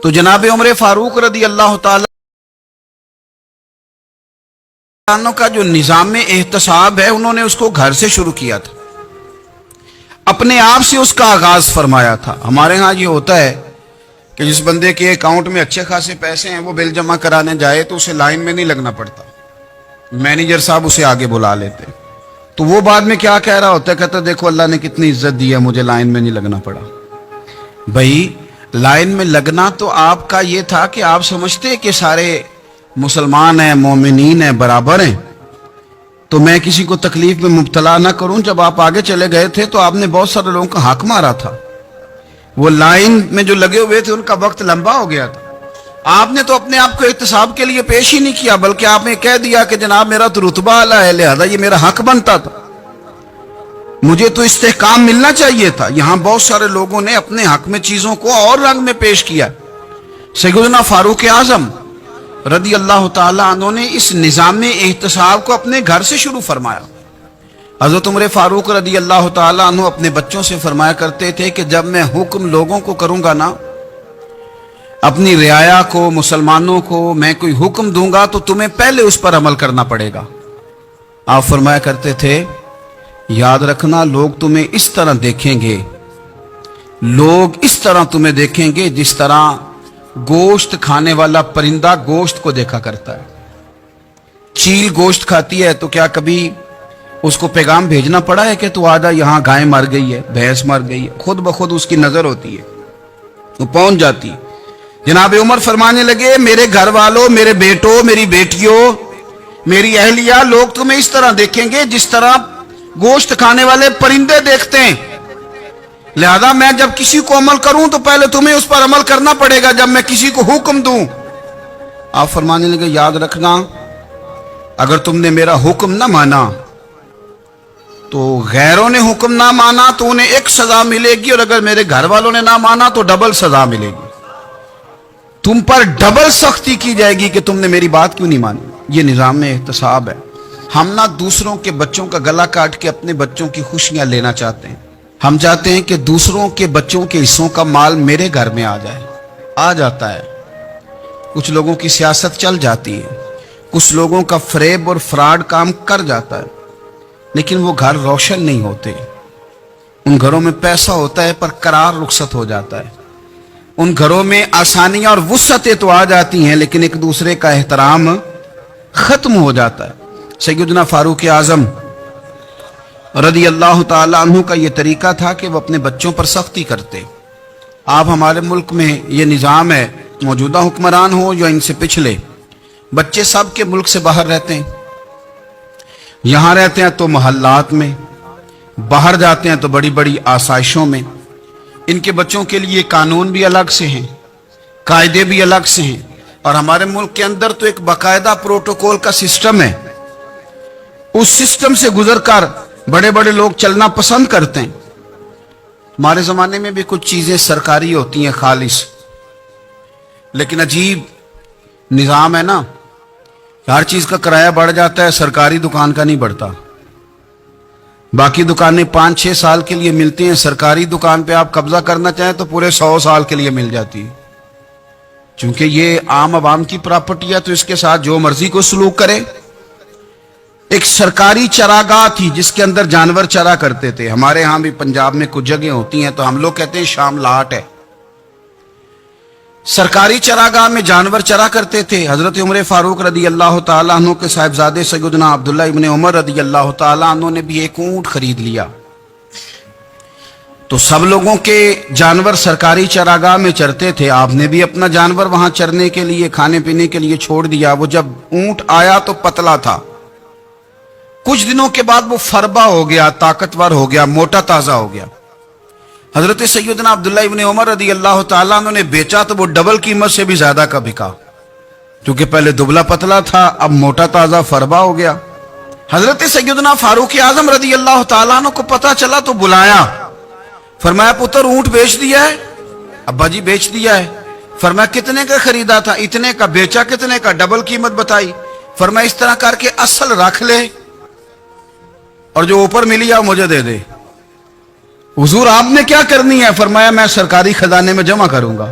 تو جناب عمر فاروق رضی اللہ تعالی عنہ کا جو نظام احتساب ہے انہوں نے اس کو گھر سے شروع کیا تھا، اپنے آپ سے اس کا آغاز فرمایا تھا۔ ہمارے ہاں یہ ہوتا ہے کہ جس بندے کے اکاؤنٹ میں اچھے خاصے پیسے ہیں وہ بل جمع کرانے جائے تو اسے لائن میں نہیں لگنا پڑتا، مینیجر صاحب اسے آگے بلا لیتے، تو وہ بعد میں کیا کہہ رہا ہوتا ہے، کہتا دیکھو اللہ نے کتنی عزت دی ہے، مجھے لائن میں نہیں لگنا پڑا۔ بھائی لائن میں لگنا تو آپ کا یہ تھا کہ آپ سمجھتے کہ سارے مسلمان ہیں، مومنین ہیں، برابر ہیں، تو میں کسی کو تکلیف میں مبتلا نہ کروں۔ جب آپ آگے چلے گئے تھے تو آپ نے بہت سارے لوگوں کا حق مارا تھا، وہ لائن میں جو لگے ہوئے تھے ان کا وقت لمبا ہو گیا تھا، آپ نے تو اپنے آپ کو احتساب کے لیے پیش ہی نہیں کیا، بلکہ آپ نے کہہ دیا کہ جناب میرا تو رتبہ اعلیٰ ہے، لہذا یہ میرا حق بنتا تھا، مجھے تو استحکام ملنا چاہیے تھا۔ یہاں بہت سارے لوگوں نے اپنے حق میں چیزوں کو اور رنگ میں پیش کیا۔ سیدنا فاروق اعظم رضی اللہ تعالی عنہ نے اس نظام احتساب کو اپنے گھر سے شروع فرمایا۔ حضرت عمر فاروق رضی اللہ تعالی عنہ اپنے بچوں سے فرمایا کرتے تھے کہ جب میں حکم لوگوں کو کروں گا نا، اپنی رعایا کو، مسلمانوں کو میں کوئی حکم دوں گا تو تمہیں پہلے اس پر عمل کرنا پڑے گا۔ آپ فرمایا کرتے تھے یاد رکھنا لوگ تمہیں اس طرح دیکھیں گے، لوگ اس طرح تمہیں دیکھیں گے جس طرح گوشت کھانے والا پرندہ گوشت کو دیکھا کرتا ہے۔ چیل گوشت کھاتی ہے تو کیا کبھی اس کو پیغام بھیجنا پڑا ہے کہ تو آجا یہاں گائے مر گئی ہے، بھینس مر گئی ہے؟ خود بخود اس کی نظر ہوتی ہے، وہ پہنچ جاتی ہے۔ جناب عمر فرمانے لگے میرے گھر والوں، میرے بیٹوں، میری بیٹیوں، میری اہلیہ، لوگ تمہیں اس طرح دیکھیں گے جس طرح گوشت کھانے والے پرندے دیکھتے ہیں، لہذا میں جب کسی کو عمل کروں تو پہلے تمہیں اس پر عمل کرنا پڑے گا جب میں کسی کو حکم دوں۔ آپ فرمانے لگے یاد رکھنا اگر تم نے میرا حکم نہ مانا تو غیروں نے حکم نہ مانا تو انہیں ایک سزا ملے گی، اور اگر میرے گھر والوں نے نہ مانا تو ڈبل سزا ملے گی، تم پر ڈبل سختی کی جائے گی کہ تم نے میری بات کیوں نہیں مانی۔ یہ نظام احتساب ہے۔ ہم نہ دوسروں کے بچوں کا گلا کاٹ کے اپنے بچوں کی خوشیاں لینا چاہتے ہیں، ہم چاہتے ہیں کہ دوسروں کے بچوں کے حصوں کا مال میرے گھر میں آ جائے، آ جاتا ہے۔ کچھ لوگوں کی سیاست چل جاتی ہے، کچھ لوگوں کا فریب اور فراڈ کام کر جاتا ہے، لیکن وہ گھر روشن نہیں ہوتے۔ ان گھروں میں پیسہ ہوتا ہے پر قرار رخصت ہو جاتا ہے، ان گھروں میں آسانیاں اور وسعتیں تو آ جاتی ہیں لیکن ایک دوسرے کا احترام ختم ہو جاتا ہے۔ سیدنا فاروق اعظم رضی اللہ تعالی عنہ کا یہ طریقہ تھا کہ وہ اپنے بچوں پر سختی کرتے۔ آپ ہمارے ملک میں یہ نظام ہے، موجودہ حکمران ہو یا ان سے پچھلے، بچے سب کے ملک سے باہر رہتے ہیں، یہاں رہتے ہیں تو محلات میں، باہر جاتے ہیں تو بڑی بڑی آسائشوں میں۔ ان کے بچوں کے لیے قانون بھی الگ سے ہیں، قاعدے بھی الگ سے ہیں، اور ہمارے ملک کے اندر تو ایک باقاعدہ پروٹوکول کا سسٹم ہے، اس سسٹم سے گزر کر بڑے بڑے لوگ چلنا پسند کرتے ہیں۔ ہمارے زمانے میں بھی کچھ چیزیں سرکاری ہوتی ہیں خالص، لیکن عجیب نظام ہے نا، ہر چیز کا کرایہ بڑھ جاتا ہے، سرکاری دکان کا نہیں بڑھتا۔ باقی دکانیں 5-6 سال کے لیے ملتی ہیں، سرکاری دکان پہ آپ قبضہ کرنا چاہیں تو پورے 100 سال کے لیے مل جاتی ہے، چونکہ یہ عام عوام کی پراپرٹی ہے تو اس کے ساتھ جو مرضی کو سلوک کرے۔ ایک سرکاری چراگاہ تھی جس کے اندر جانور چرا کرتے تھے، ہمارے ہاں بھی پنجاب میں کچھ جگہ ہوتی ہیں تو ہم لوگ کہتے ہیں شام لاٹ ہے۔ سرکاری چراگاہ میں جانور چرا کرتے تھے۔ حضرت عمر فاروق رضی اللہ تعالیٰ عنہ کے صاحبزادے سیدنا عبداللہ ابن عمر رضی اللہ تعالیٰ عنہ نے بھی ایک اونٹ خرید لیا، تو سب لوگوں کے جانور سرکاری چراگاہ میں چرتے تھے، آپ نے بھی اپنا جانور وہاں چرنے کے لیے، کھانے پینے کے لیے چھوڑ دیا۔ وہ جب اونٹ آیا تو پتلا تھا، کچھ دنوں کے بعد وہ فربا ہو گیا، طاقتور ہو گیا، موٹا تازہ ہو گیا۔ حضرت سیدنا عبداللہ ابن عمر رضی اللہ تعالیٰ عنہ نے بیچا تو وہ ڈبل قیمت سے بھی زیادہ کا بکا، کیونکہ پہلے دبلا پتلا تھا، اب موٹا تازہ فربا ہو گیا۔ حضرت سیدنا فاروق اعظم رضی اللہ تعالیٰ عنہ کو پتا چلا تو بلایا، فرمایا پتر اونٹ بیچ دیا ہے؟ ابا جی بیچ دیا ہے۔ فرمایا کتنے کا خریدا تھا؟ اتنے کا۔ بیچا کتنے کا؟ ڈبل قیمت بتائی۔ فرمایا اس طرح کر کے اصل رکھ لے اور جو اوپر ملی ہے مجھے دے دے۔ حضور آپ نے کیا کرنی ہے؟ فرمایا میں سرکاری خزانے میں جمع کروں گا۔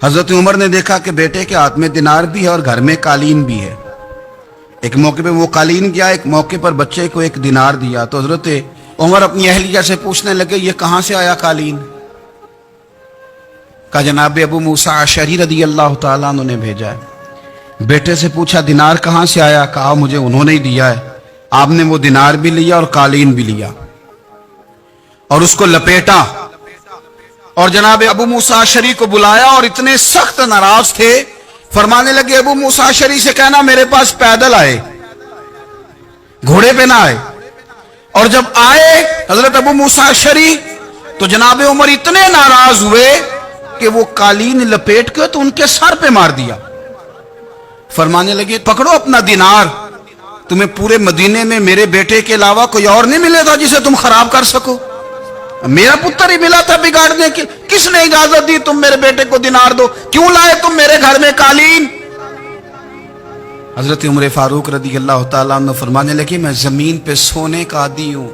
حضرت عمر نے دیکھا کہ بیٹے کے ہاتھ میں دینار بھی ہے اور گھر میں قالین بھی ہے. ایک موقع پہ وہ قالین کیا، ایک موقع پر بچے کو ایک دینار دیا. تو حضرت عمر اپنی اہلیہ سے پوچھنے لگے یہ کہاں سے آیا قالین؟ کہا جناب ابو موسیٰ اشعری رضی اللہ تعالیٰ عنہ نے بھیجا ہے. بیٹے سے پوچھا دینار کہاں سے آیا؟ کہا مجھے انہوں نے ہی دیا ہے. آپ نے وہ دینار بھی لیا اور قالین بھی لیا اور اس کو لپیٹا اور جناب ابو موسیٰ اشعری کو بلایا اور اتنے سخت ناراض تھے، فرمانے لگے ابو موسیٰ اشعری سے کہنا میرے پاس پیدل آئے، گھوڑے پہ نہ آئے. اور جب آئے حضرت ابو موسیٰ اشعری تو جناب عمر اتنے ناراض ہوئے کہ وہ قالین لپیٹ کے تو ان کے سر پہ مار دیا. فرمانے لگے پکڑو اپنا دینار، تمہیں پورے مدینے میں میرے بیٹے کے علاوہ کوئی اور نہیں ملے تھا جسے تم خراب کر سکو، میرا پتر ہی ملا تھا بگاڑنے کی، کس نے اجازت دی تم میرے بیٹے کو دینار دو؟ کیوں لائے تم میرے گھر میں قالین؟ حضرت عمر فاروق رضی اللہ تعالیٰ عنہ فرمانے لگے میں زمین پہ سونے کا عادی ہوں،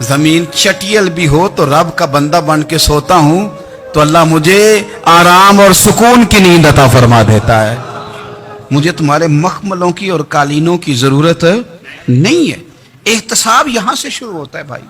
زمین چٹیل بھی ہو تو رب کا بندہ بن کے سوتا ہوں تو اللہ مجھے آرام اور سکون کی نیند عطا فرما دیتا ہے. مجھے تمہارے مخملوں کی اور قالینوں کی ضرورت نہیں ہے. احتساب یہاں سے شروع ہوتا ہے بھائی.